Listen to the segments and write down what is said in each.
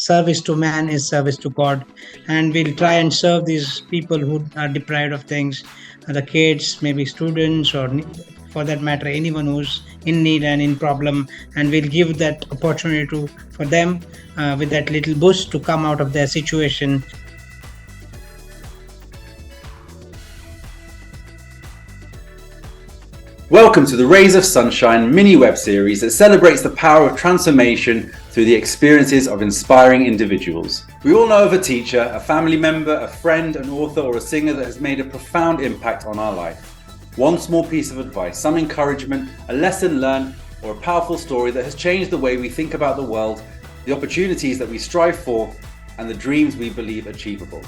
service to man is service to God, and we'll try and serve these people who are deprived of things, the kids, maybe students, or for that matter, anyone who's in need and in problem, and we'll give that opportunity for them with that little boost to come out of their situation. Welcome to the Rays of Sunshine mini web series that celebrates the power of transformation through the experiences of inspiring individuals. We all know of a teacher, a family member, a friend, an author, or a singer that has made a profound impact on our life. One small piece of advice, some encouragement, a lesson learned, or a powerful story that has changed the way we think about the world, the opportunities that we strive for, and the dreams we believe achievable.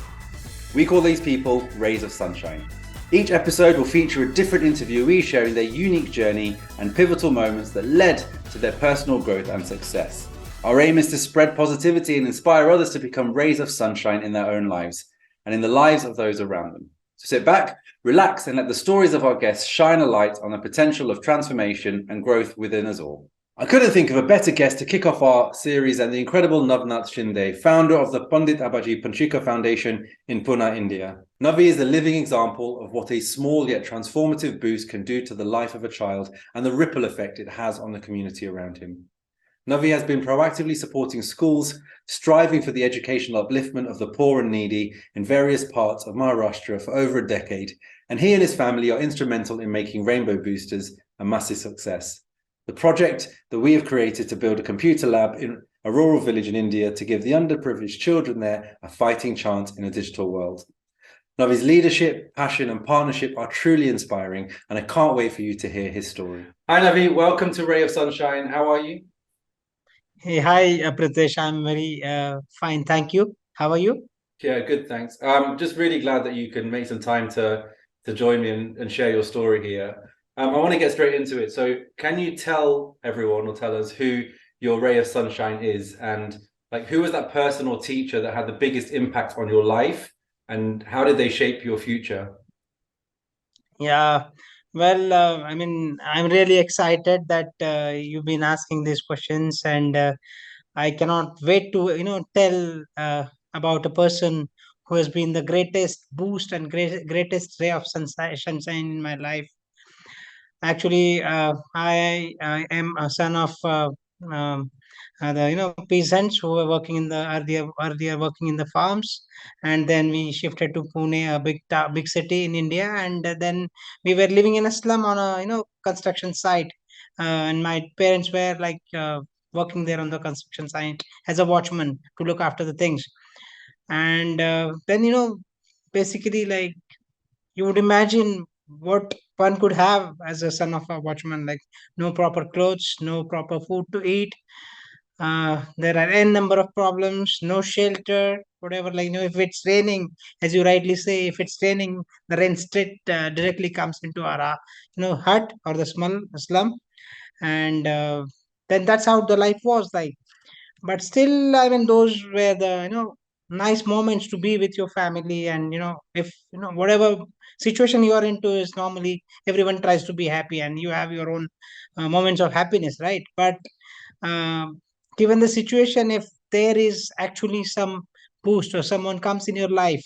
We call these people Rays of Sunshine. Each episode will feature a different interviewee sharing their unique journey and pivotal moments that led to their personal growth and success. Our aim is to spread positivity and inspire others to become rays of sunshine in their own lives and in the lives of those around them. So sit back, relax, and let the stories of our guests shine a light on the potential of transformation and growth within us all. I couldn't think of a better guest to kick off our series than the incredible Navanath Shinde, founder of the Pandit Abaji Panchika Foundation in Pune, India. Navi is a living example of what a small yet transformative boost can do to the life of a child and the ripple effect it has on the community around him. Navi has been proactively supporting schools, striving for the educational upliftment of the poor and needy in various parts of Maharashtra for over a decade, and he and his family are instrumental in making Rainbow Boosters a massive success. The project that we have created to build a computer lab in a rural village in India to give the underprivileged children there a fighting chance in a digital world. Navi's leadership, passion, and partnership are truly inspiring, and I can't wait for you to hear his story. Hi, Navi. Welcome to Ray of Sunshine. How are you? Hey, hi, Pritesh. I'm very fine. Thank you. How are you? Yeah, good, thanks. Just really glad that you can make some time to join me and share your story here. I want to get straight into it. So can you tell everyone or tell us who your ray of sunshine is, and like who was that person or teacher that had the biggest impact on your life, and how did they shape your future? Yeah. Well, I mean, I'm really excited that you've been asking these questions, and I cannot wait to, tell about a person who has been the greatest boost and greatest ray of sunshine in my life. Actually, I am a son of the peasants who were working in the earlier working in the farms, and then we shifted to Pune, a big city in India, and then we were living in a slum on a construction site, and my parents were like working there on the construction site as a watchman to look after the things, and then basically like you would imagine what one could have as a son of a watchman, like no proper clothes, no proper food to eat. There are n number of problems, no shelter, whatever. Like if it's raining, as you rightly say, if it's raining, the rain straight directly comes into our hut or the slum, and then that's how the life was like. But still, I mean, those were the nice moments to be with your family, and if whatever situation you are into is normally everyone tries to be happy, and you have your own moments of happiness, right? But um, given the situation, if there is actually some boost or someone comes in your life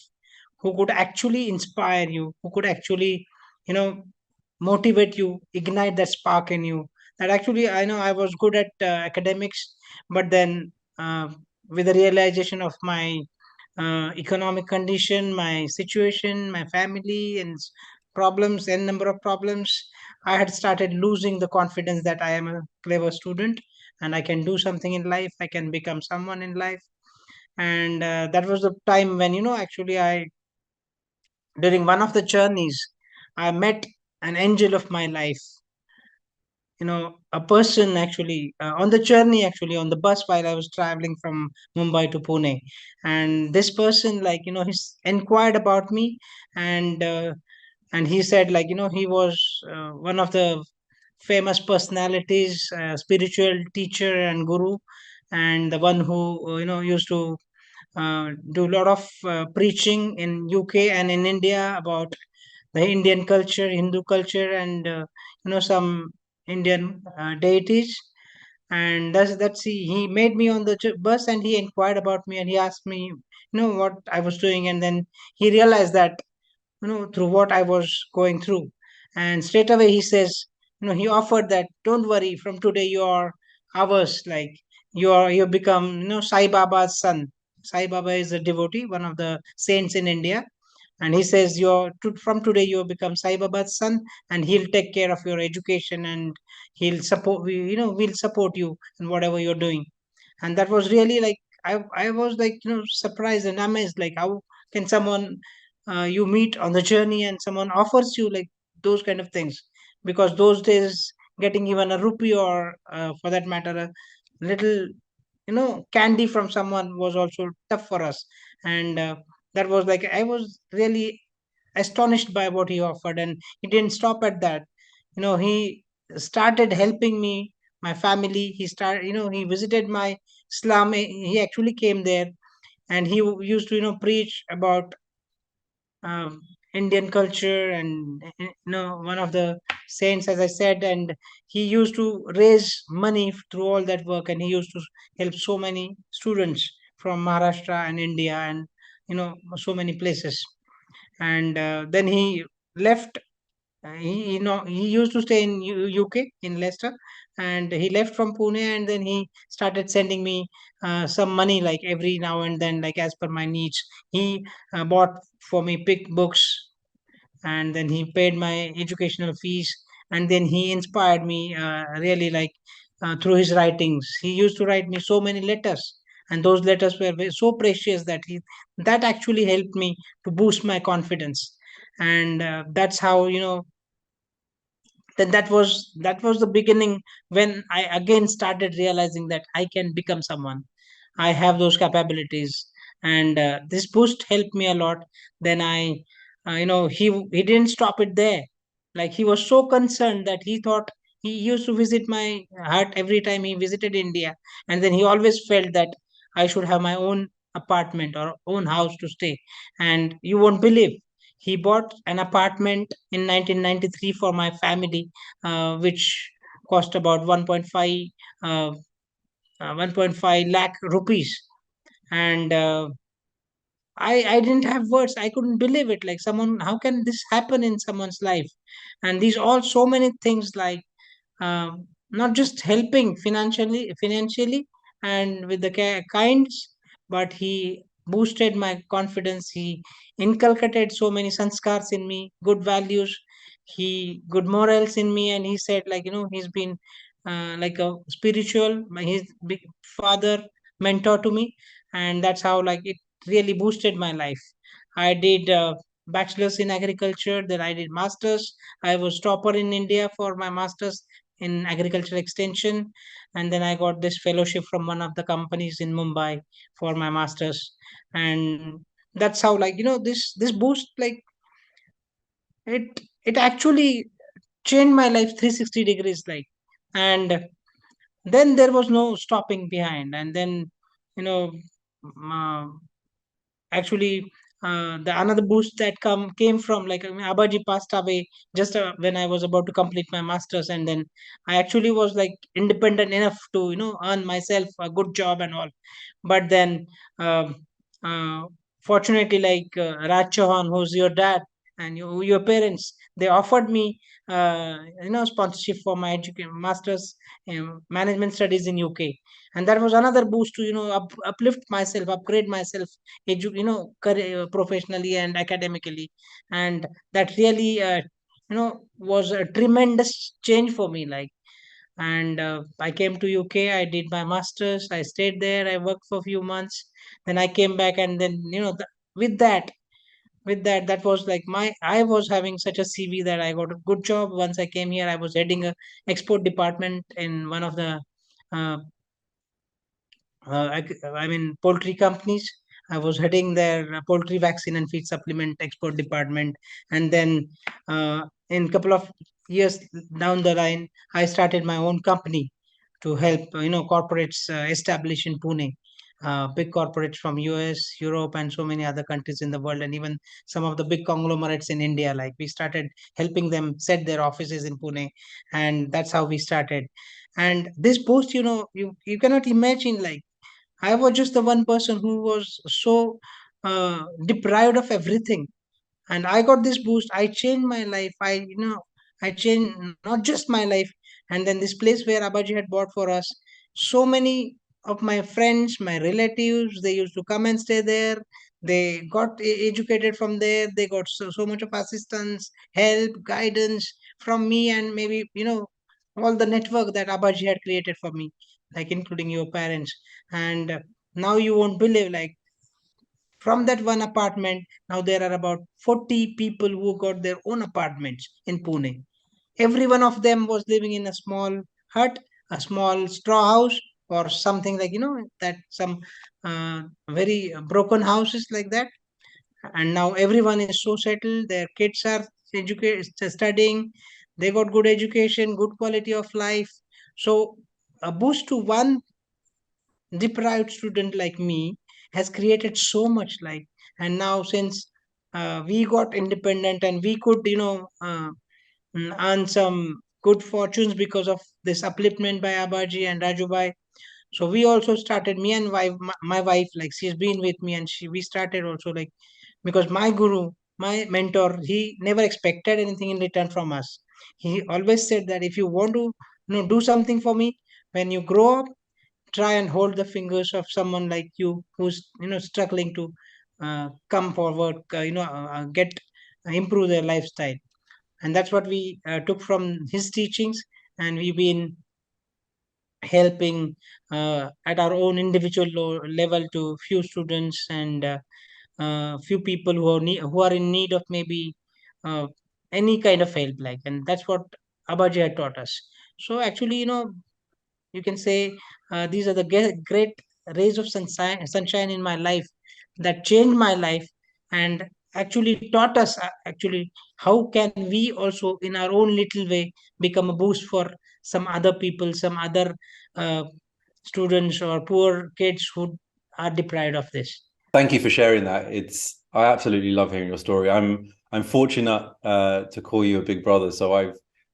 who could actually inspire you, who could actually you know motivate you, ignite that spark in you. That actually, I know I was good at academics, but then uh, with the realization of my economic condition, my situation, my family, and problems, n number of problems, I had started losing the confidence that I am a clever student and I can do something in life. I can become someone in life, and that was the time when actually I during one of the journeys I met an angel of my life, a person actually on the journey, actually on the bus while I was traveling from Mumbai to Pune. And this person, like he's inquired about me, and he said, like he was one of the famous personalities, spiritual teacher and guru, and the one who used to do a lot of preaching in UK and in India about the Indian culture, Hindu culture, and some Indian deities. And that's he made me on the bus, and he inquired about me, and he asked me, what I was doing. And then he realized that, through what I was going through. And straight away he says, he offered that, don't worry, from today you are ours. Like, you become, Sai Baba's son. Sai Baba is a devotee, one of the saints in India. And he says, from today you become Sai Baba's son, and he'll take care of your education, and he'll support, we'll support you in whatever you're doing. And that was really like, I was like, surprised and amazed, like, how can someone, you meet on the journey, and someone offers you like those kind of things. Because those days, getting even a rupee, or for that matter, a little, candy from someone was also tough for us. And that was like, I was really astonished by what he offered. And he didn't stop at that. He started helping me, my family. He visited my slum. He actually came there, and he used to, preach about um, Indian culture, and one of the saints, as I said. And he used to raise money through all that work, and he used to help so many students from Maharashtra and India, and so many places. And then he left. He used to stay in UK, in Leicester, and he left from Pune, and then he started sending me some money, like every now and then, like as per my needs. He bought for me big books, and then he paid my educational fees. And then he inspired me, really, like, through his writings. He used to write me so many letters, and those letters were so precious that that actually helped me to boost my confidence. And that's how, then that was the beginning, when I again started realizing that I can become someone. I have those capabilities. And this boost helped me a lot. Then he didn't stop it there. Like, he was so concerned that he thought, he used to visit my hut every time he visited India. And then he always felt that I should have my own apartment or own house to stay. And you won't believe, he bought an apartment in 1993 for my family, which cost about 1.5 lakh rupees. And I didn't have words. I couldn't believe it. Like, someone, how can this happen in someone's life? And these all so many things, like, not just helping financially, and with the kinds, but he boosted my confidence. He inculcated so many sanskars in me, good values, good morals in me. And he said, like, he's been like a spiritual, his big father, mentor to me. And that's how, like, it really boosted my life. I did bachelor's in agriculture, then I did masters. I was topper in India for my masters in agricultural extension. And then I got this fellowship from one of the companies in Mumbai for my masters. And that's how, like, this boost, like, it actually changed my life 360 degrees, like. And then there was no stopping behind. And then, you know uh, actually, the another boost that came from, like, I mean, Abaji passed away just when I was about to complete my masters. And then I actually was like independent enough to, earn myself a good job and all. But then, um, uh, fortunately, like, Raj Chauhan, who's your dad, and your parents, they offered me, sponsorship for my masters in management studies in UK. And that was another boost to, uplift myself, upgrade myself, career, professionally and academically. And that really, was a tremendous change for me, like. And I came to UK, I did my masters, I stayed there, I worked for a few months. Then I came back, and then, with that that was like, I was having such a CV that I got a good job. Once I came here, I was heading a export department in one of the uh, I mean, poultry companies. I was heading their poultry vaccine and feed supplement export department. And then, in a couple of years down the line, I started my own company to help, corporates establish in Pune. Big corporates from US, Europe, and so many other countries in the world, and even some of the big conglomerates in India. Like, we started helping them set their offices in Pune, and that's how we started. And this boost, you cannot imagine, like, I was just the one person who was so deprived of everything, and I got this boost. I changed my life. I changed not just my life. And then this place where Abaji had bought for us, so many of my friends, my relatives, they used to come and stay there. They got educated from there. They got so much of assistance, help, guidance from me, and maybe all the network that Abaji had created for me, like including your parents. And now you won't believe, like, from that one apartment, now there are about 40 people who got their own apartments in Pune. Every one of them was living in a small hut, a small straw house, or something like, that some very broken houses like that. And now everyone is so settled. Their kids are studying. They got good education, good quality of life. So a boost to one deprived student like me has created so much, like. And now, since we got independent and we could earn some good fortunes because of this upliftment by Abaji and Rajubai. So we also started, me and my wife, like, she's been with me, and we started also, like, because my guru, my mentor, he never expected anything in return from us. He always said that if you want to do something for me, when you grow up, try and hold the fingers of someone like you who's struggling to come forward, get improve their lifestyle. And that's what we took from his teachings, and we've been helping at our own individual level to few students, and few people who are in need of maybe uh, any kind of help, like. And that's what Abaji had taught us. So actually, you can say these are the great rays of sunshine in my life that changed my life, and actually taught us, actually, how can we also in our own little way become a boost for some other people, some other uh, students or poor kids who are deprived of this. Thank you for sharing that. I absolutely love hearing your story. I'm fortunate to call you a big brother. So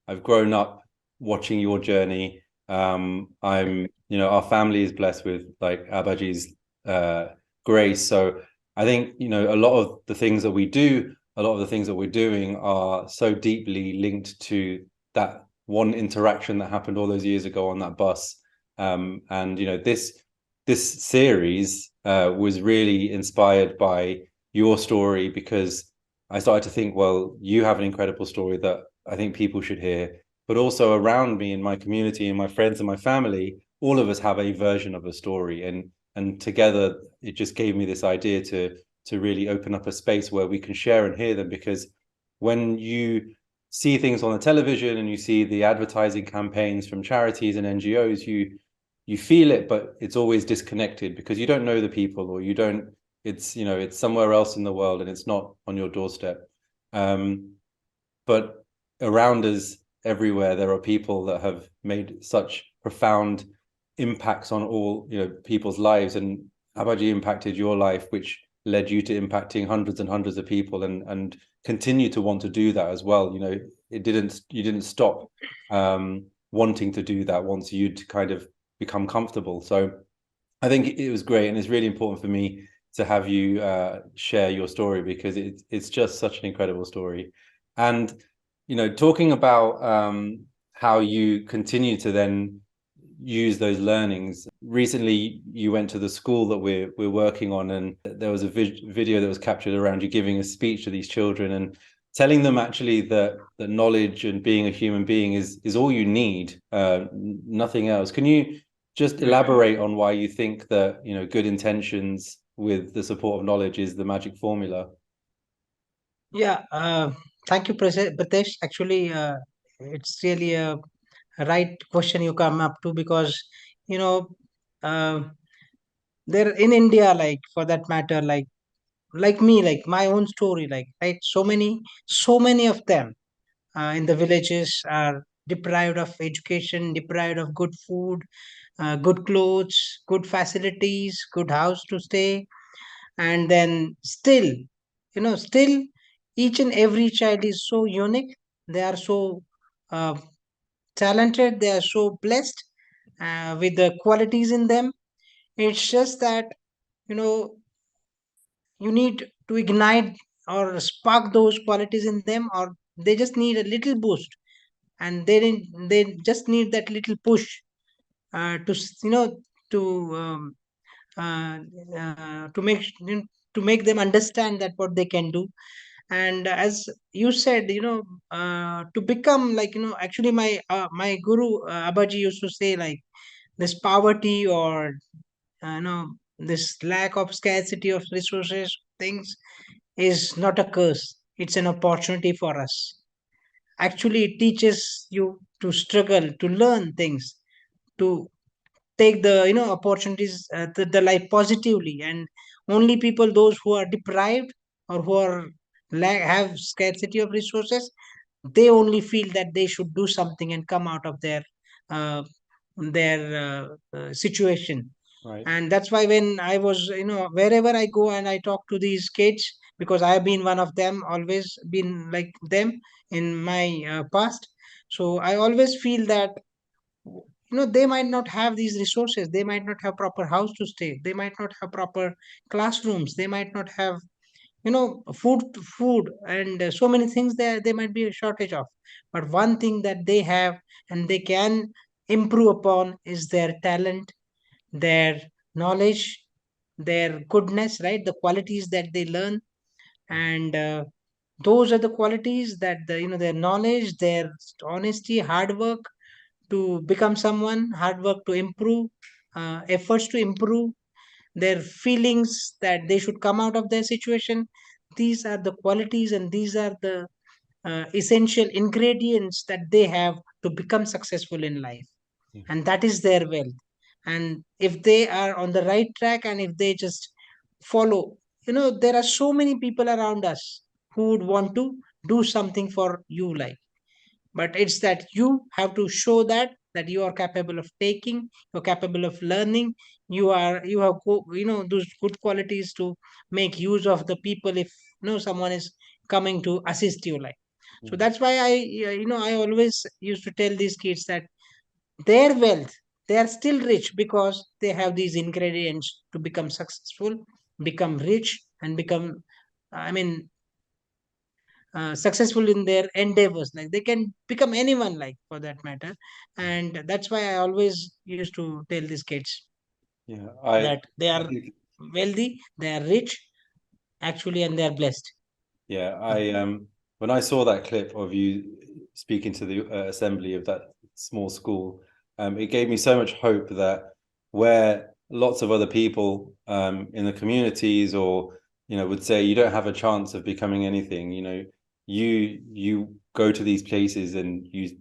I've grown up watching your journey. Our family is blessed with like Abaji's grace. So I think, a lot of the things that we do, a lot of the things that we're doing are so deeply linked to that one interaction that happened all those years ago on that bus. And this series was really inspired by your story, because I started to think, well, you have an incredible story that I think people should hear, but also around me in my community and my friends and my family, all of us have a version of a story, and together it just gave me this idea to really open up a space where we can share and hear them. Because when you see things on the television and you see the advertising campaigns from charities and NGOs, you feel it, but it's always disconnected because you don't know the people, or you don't, it's somewhere else in the world and it's not on your doorstep. But around us everywhere, there are people that have made such profound impacts on all, people's lives. And Abaji impacted your life, which led you to impacting hundreds and hundreds of people, and continue to want to do that as well. You didn't stop wanting to do that once you'd kind of become comfortable. So I think it was great, and it's really important for me to have you share your story, because it's just such an incredible story. And talking about how you continue to then use those learnings. Recently, you went to the school that we're working on, and there was a video that was captured around you giving a speech to these children and telling them actually that knowledge and being a human being is all you need, nothing else. Can you just elaborate on why you think that good intentions with the support of knowledge is the magic formula? Yeah, thank you, Pritesh. Actually, it's really a right question you come up to, because you know uh, there in India, like, for that matter, like me, like my own story, like, right, so many of them in the villages are deprived of education, deprived of good food, good clothes, good facilities, good house to stay. And then still each and every child is so unique. They are so uh, talented, they are so blessed, with the qualities in them. It's just that, you know, you need to ignite or spark those qualities in them, or they just need a little boost, and they just need that little push you know, to uh, to make them understand that what they can do. And as you said, you know, to become like, you know, actually my guru Abaji used to say like, this poverty or this lack of scarcity of resources things is not a curse, it's an opportunity for us. Actually it teaches you to struggle, to learn things, to take the, you know, opportunities, the life positively. And only people those who are deprived or who are have scarcity of resources, they only feel that they should do something and come out of uh, their situation. Right. And that's why when I was, you know, wherever I go and I talk to these kids, because I have been one of them, always been like them in my past. So I always feel that, you know, they might not have these resources, they might not have proper house to stay, they might not have proper classrooms, they might not have, you know, food and so many things there they might be a shortage of. But one thing that they have and they can improve upon is their talent, their knowledge, their goodness, right? The qualities that they learn. And those are the qualities that the, you know, their knowledge, their honesty, hard work to become someone, hard work to improve, efforts to improve, their feelings that they should come out of their situation. These are the qualities and these are the essential ingredients that they have to become successful in life. Yeah. And that is their wealth. And if they are on the right track and if they just follow, you know, there are so many people around us who would want to do something for you, like, but it's that you have to show that you are capable of taking, you're capable of learning, you have you know, those good qualities to make use of the people if, you know, someone is coming to assist you, like. So Mm. that's why you know, I always used to tell these kids that their wealth, they are still rich because they have these ingredients to become successful, become rich, and become, I mean, successful in their endeavors, like they can become anyone, like, for that matter. And that's why I always used to tell these kids Yeah, that they I are think wealthy, they are rich, actually, and they are blessed. yeah, Yeah. when I saw that clip of you speaking to the assembly of that small school, it gave me so much hope that where lots of other people in the communities or would say you don't have a chance of becoming anything, you go to these places and you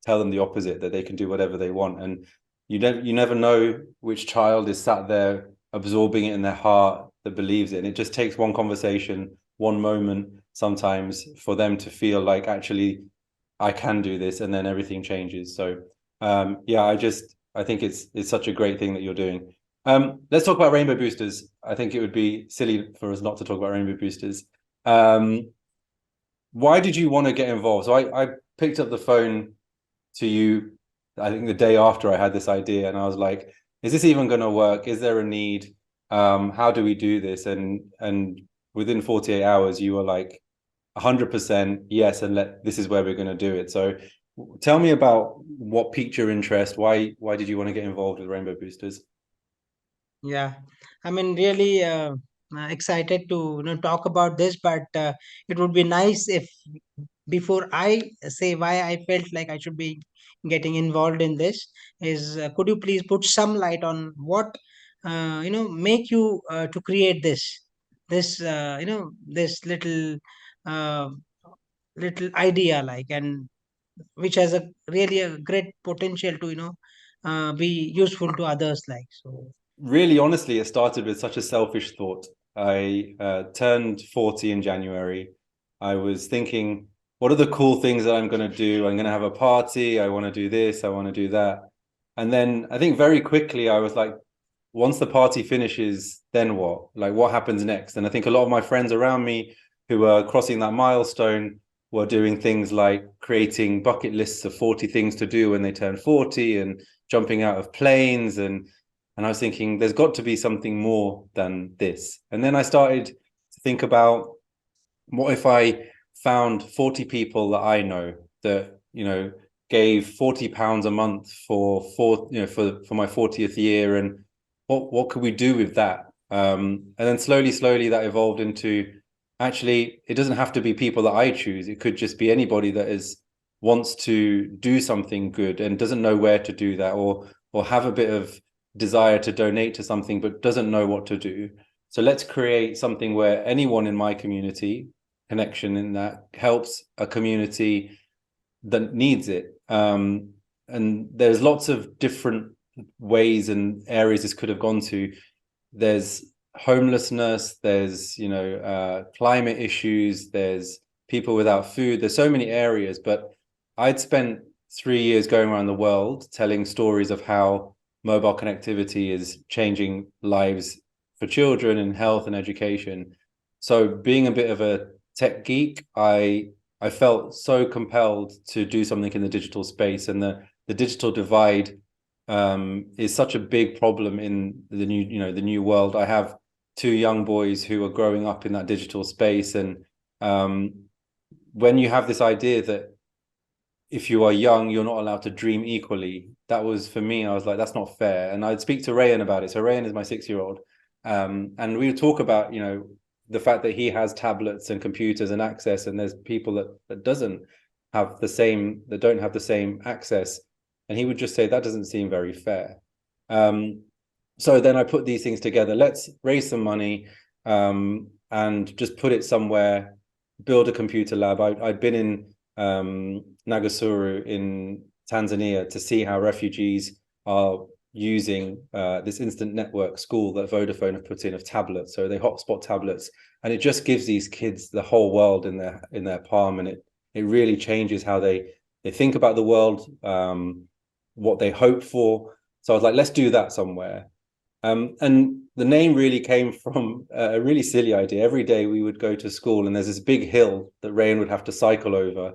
tell them the opposite, that they can do whatever they want, and you never know which child is sat there absorbing it in their heart that believes it, and it just takes one conversation, one moment sometimes for them to feel like actually I can do this, and then everything changes. So yeah, I think it's such a great thing that you're doing. Let's talk about rainbow boosters. I think it would be silly for us not to talk about rainbow boosters. Um, why did you want to get involved? So I picked up the phone to you, I think the day after I had this idea, and I was like, is this even going to work? Is there a need? How do we do this? And within 48 hours, you were like 100% yes, and this is where we're going to do it. So tell me about what piqued your interest. Why did you want to get involved with Rainbow Boosters? Yeah, I mean, really excited to, you know, talk about this, but it would be nice if before I say why I felt like I should be getting involved in this, is could you please put some light on what you know, make you to create this you know, this uh, little idea, like, and which has a really a great potential to, you know, be useful to others, like. So Really, honestly, it started with such a selfish thought. I turned 40 in January. I was thinking, what are the cool things that I'm going to do? I'm going to have a party. I want to do this. I want to do that. And then I think very quickly I was like, once the party finishes, then what? Like, what happens next? And I think a lot of my friends around me who were crossing that milestone were doing things like creating bucket lists of 40 things to do when they turn 40 and jumping out of planes. And I was thinking, there's got to be something more than this. And then I started to think about, what if I found 40 people that I know that, gave £40 a month for my 40th year, and what could we do with that? And then slowly that evolved into, actually, it doesn't have to be people that I choose. It could just be anybody that wants to do something good and doesn't know where to do that, or have a bit of desire to donate to something but doesn't know what to do. So let's create something where anyone in my community, connection in that, helps a community that needs it. And there's lots of different ways and areas this could have gone to. There's homelessness, there's climate issues, there's people without food. There's so many areas, but I'd spent 3 years going around the world telling stories of how mobile connectivity is changing lives for children in health and education. So being a bit of a tech geek, I felt so compelled to do something in the digital space. And the digital divide is such a big problem in the new world. I have 2 young boys who are growing up in that digital space, and when you have this idea that if you are young, you're not allowed to dream equally, that was, for me, I was like, that's not fair. And I'd speak to Rayan about it. So Rayan is my 6-year-old, and we would talk about the fact that he has tablets and computers and access, and there's people that don't have the same access, and he would just say, that doesn't seem very fair. So then I put these things together. Let's raise some money and just put it somewhere, build a computer lab. I'd been in Nagasuru in Tanzania to see how refugees are using this instant network school that Vodafone have put in of tablets. So they hotspot tablets, and it just gives these kids the whole world in their palm, and it really changes how they think about the world, what they hope for. So I was like, let's do that somewhere. And the name really came from a really silly idea. Every day we would go to school, and there's this big hill that Rayan would have to cycle over.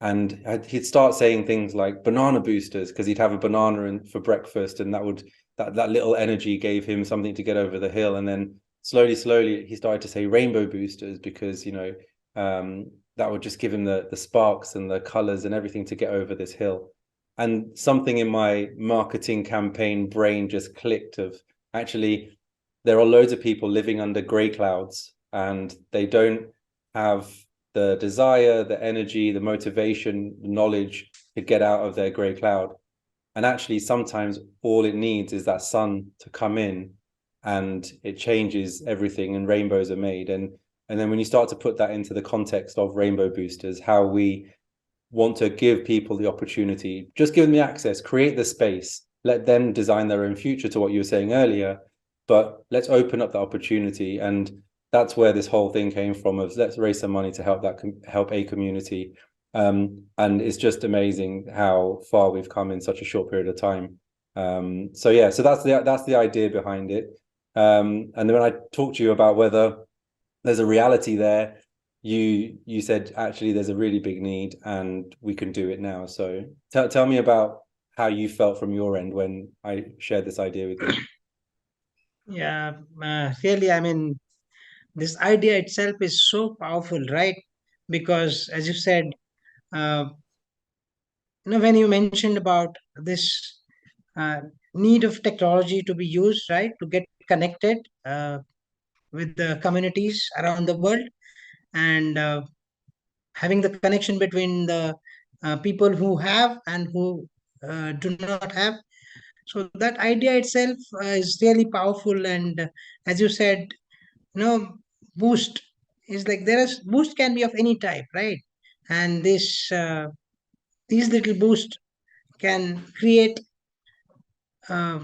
And he'd start saying things like banana boosters, because he'd have a banana for breakfast, and that little energy gave him something to get over the hill. And then slowly he started to say rainbow boosters, because that would just give him the sparks and the colors and everything to get over this hill. And something in my marketing campaign brain just clicked of, actually, there are loads of people living under gray clouds, and they don't have the desire, the energy, the motivation, the knowledge to get out of their gray cloud. And actually, sometimes all it needs is that sun to come in, and it changes everything, and rainbows are made. And then when you start to put that into the context of rainbow boosters, how we want to give people the opportunity, just give them the access, create the space, let them design their own future, to what you were saying earlier, but let's open up the opportunity. And that's where this whole thing came from, of let's raise some money to help a community. And it's just amazing how far we've come in such a short period of time. So that's the idea behind it. And then when I talked to you about whether there's a reality there, you said, actually, there's a really big need, and we can do it now. So tell me about how you felt from your end when I shared this idea with you. Yeah, really, I mean, this idea itself is so powerful, right? Because, as you said, uh, when you mentioned about this uh, need of technology to be used, right, to get connected with the communities around the world, and having the connection between the people who have and who do not have. So that idea itself is really powerful. And as you said, boost is like, boost can be of any type, right? And these little boost can create uh,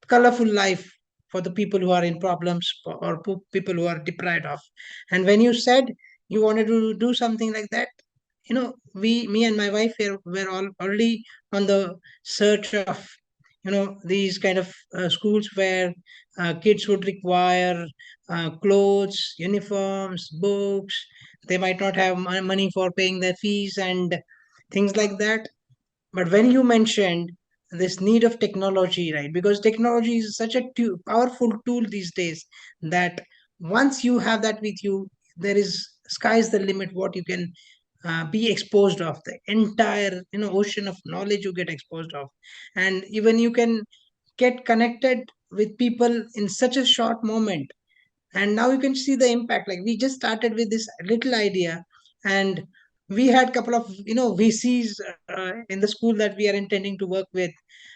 colorful life for the people who are in problems, or people who are deprived of. And when you said you wanted to do something like that, me and my wife were all already on the search of these kind of schools where kids would require clothes, uniforms, books. They might not have money for paying their fees and things like that. But when you mentioned this need of technology, right? Because technology is such a powerful tool these days that once you have that with you, there is sky's the limit what you can be exposed of. The entire ocean of knowledge you get exposed of, and even you can get connected with people in such a short moment. And now you can see the impact. Like, we just started with this little idea, and we had couple of VCs in the school that we are intending to work with.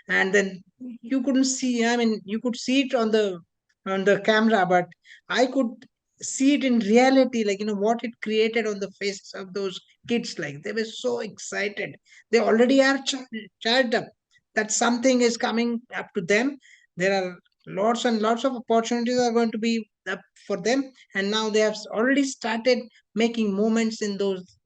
And then you couldn't see, I mean, you could see it on the camera, but I could see it in reality, like what it created on the faces of those kids. Like, they were so excited. They already are charged up that something is coming up to them. There are lots and lots of opportunities are going to be up for them, and now they have already started making movements in those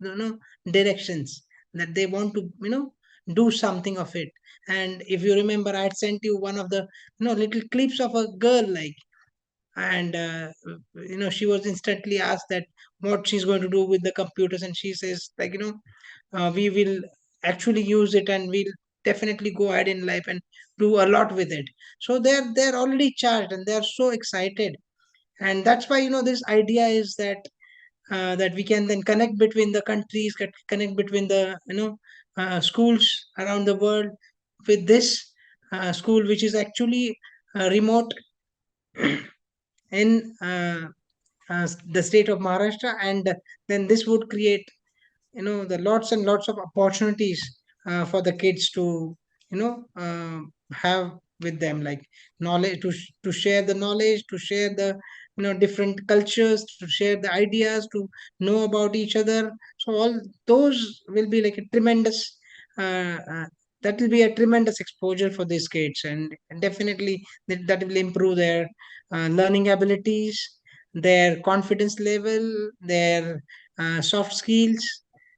directions, that they want to do something of it. And if you remember, I had sent you one of the little clips of a girl, like, and she was instantly asked that what she's going to do with the computers, and she says, like, we will actually use it, and we'll definitely go ahead in life and do a lot with it. So they're already charged, and they're so excited. And that's why this idea is that we can then connect between the countries, connect between the schools around the world with this school, which is actually remote in the state of Maharashtra. And then this would create the lots and lots of opportunities for the kids to have with them, like knowledge, to share the knowledge, to share the different cultures, to share the ideas, to know about each other. So all those will be like a tremendous that will be a tremendous exposure for these kids. And definitely that will improve their learning abilities, their confidence level, their soft skills,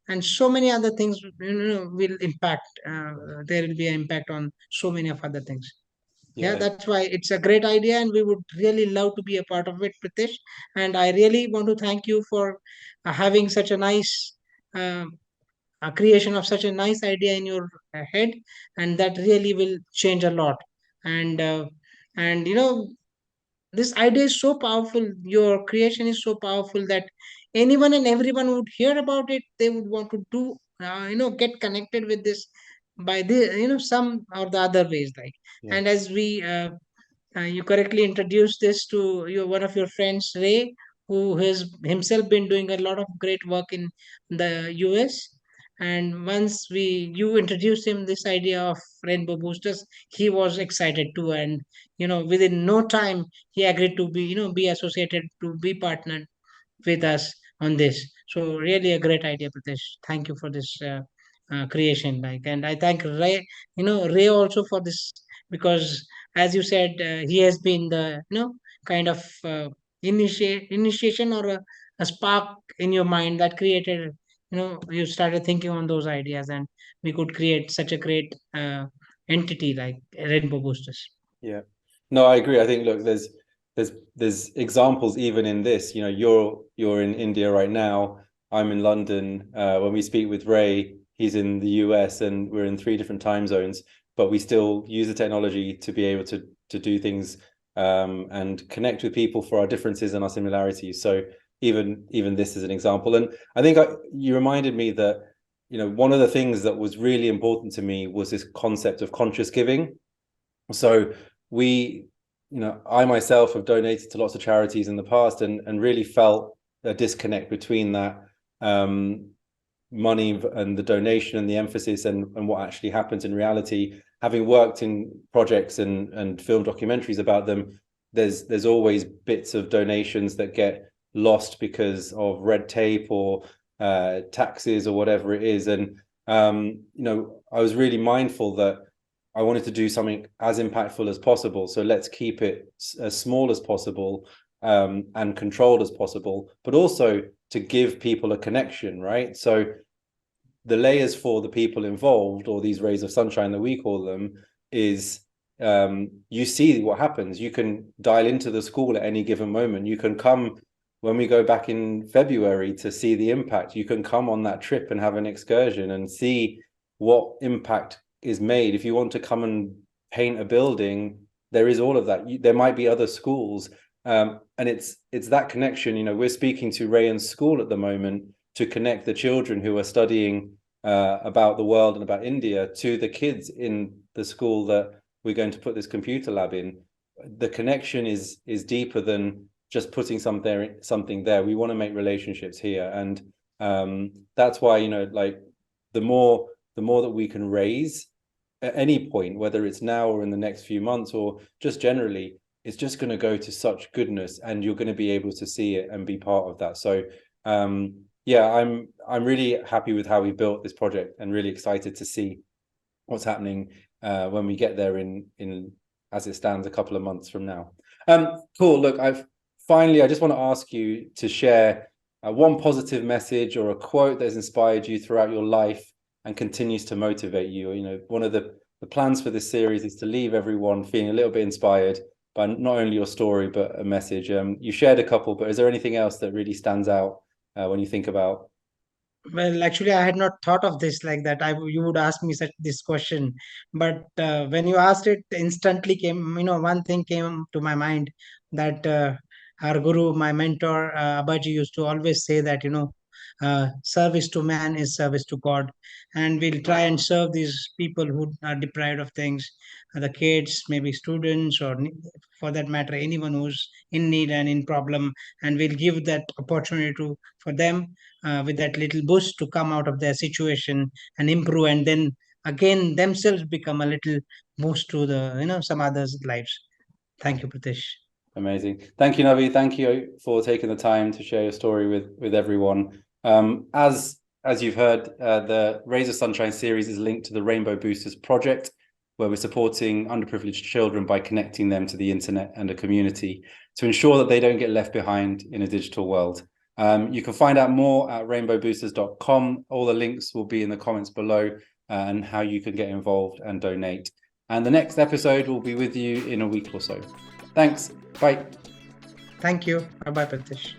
and so many other things will impact. There will be an impact on so many of other things. Yeah, Yeah. that's why it's a great idea, and we would really love to be a part of it, Pritesh. And I really want to thank you for having such a nice creation of such a nice idea in your head, and that really will change a lot. And this idea is so powerful, your creation is so powerful, that anyone and everyone would hear about it. They would want to do get connected with this by the some or the other ways, like. Yeah. And as we you correctly introduced this to one of your friends, Ray, who has himself been doing a lot of great work in the US. And once you introduced him this idea of rainbow boosters, he was excited too. And within no time, he agreed to be associated, to be partnered with us on this. So really a great idea, Pritesh. Thank you for this creation. Like, and I thank Ray, Ray also for this, because as you said, he has been the kind of initiation, or a spark in your mind that created. You started thinking on those ideas, and we could create such a great entity like Rainbow Boosters. Yeah. No, I agree. I think, look, there's examples even in this. You're in India right now. I'm in London. When we speak with Ray, he's in the US, and we're in 3 different time zones, but we still use the technology to be able to do things and connect with people for our differences and our similarities. So even this is an example. And I think you reminded me that one of the things that was really important to me was this concept of conscious giving. So we, I myself have donated to lots of charities in the past, and really felt a disconnect between that money and the donation and the emphasis and what actually happens in reality. Having worked in projects and film documentaries about them, there's always bits of donations that get lost because of red tape or taxes or whatever it is. And I was really mindful that I wanted to do something as impactful as possible. So let's keep it as small as possible and controlled as possible, but also to give people a connection, right? So the layers for the people involved, or these rays of sunshine that we call them, is you see what happens. You can dial into the school at any given moment. You can come when we go back in February to see the impact. You can come on that trip and have an excursion and see what impact is made. If you want to come and paint a building, there is all of that. There might be other schools, and it's that connection. You know, we're speaking to Rayan's school at the moment to connect the children who are studying about the world and about India to the kids in the school that we're going to put this computer lab in. The connection is deeper than just putting something there. We want to make relationships here, and that's why, you know, like the more that we can raise at any point, whether it's now or in the next few months or just generally, it's just going to go to such goodness, and you're going to be able to see it and be part of that. So yeah, I'm really happy with how we built this project and really excited to see what's happening when we get there in as it stands a couple of months from now. Cool. Look, I just want to ask you to share one positive message or a quote that has inspired you throughout your life and continues to motivate you. You know, one of the plans for this series is to leave everyone feeling a little bit inspired by not only your story, but a message. You shared a couple, but is there anything else that really stands out when you think about? Well, actually, I had not thought of this like that. You would ask me such this question, but when you asked it, instantly came, one thing came to my mind, that our guru, my mentor, Abaji used to always say that, service to man is service to God, and we'll try and serve these people who are deprived of things, the kids, maybe students, or for that matter, anyone who's in need and in problem, and we'll give that opportunity to for them, with that little boost to come out of their situation and improve, and then again themselves become a little boost to the some others lives. Thank you, Pritesh. Amazing. Thank you, Navi. Thank you for taking the time to share your story with everyone. As you've heard, the Rays of Sunshine series is linked to the Rainbow Boosters project, where we're supporting underprivileged children by connecting them to the internet and a community to ensure that they don't get left behind in a digital world. You can find out more at rainbowboosters.com. All the links will be in the comments below, and how you can get involved and donate. And the next episode will be with you in a week or so. Thanks. Bye. Thank you. Bye bye, Pritesh.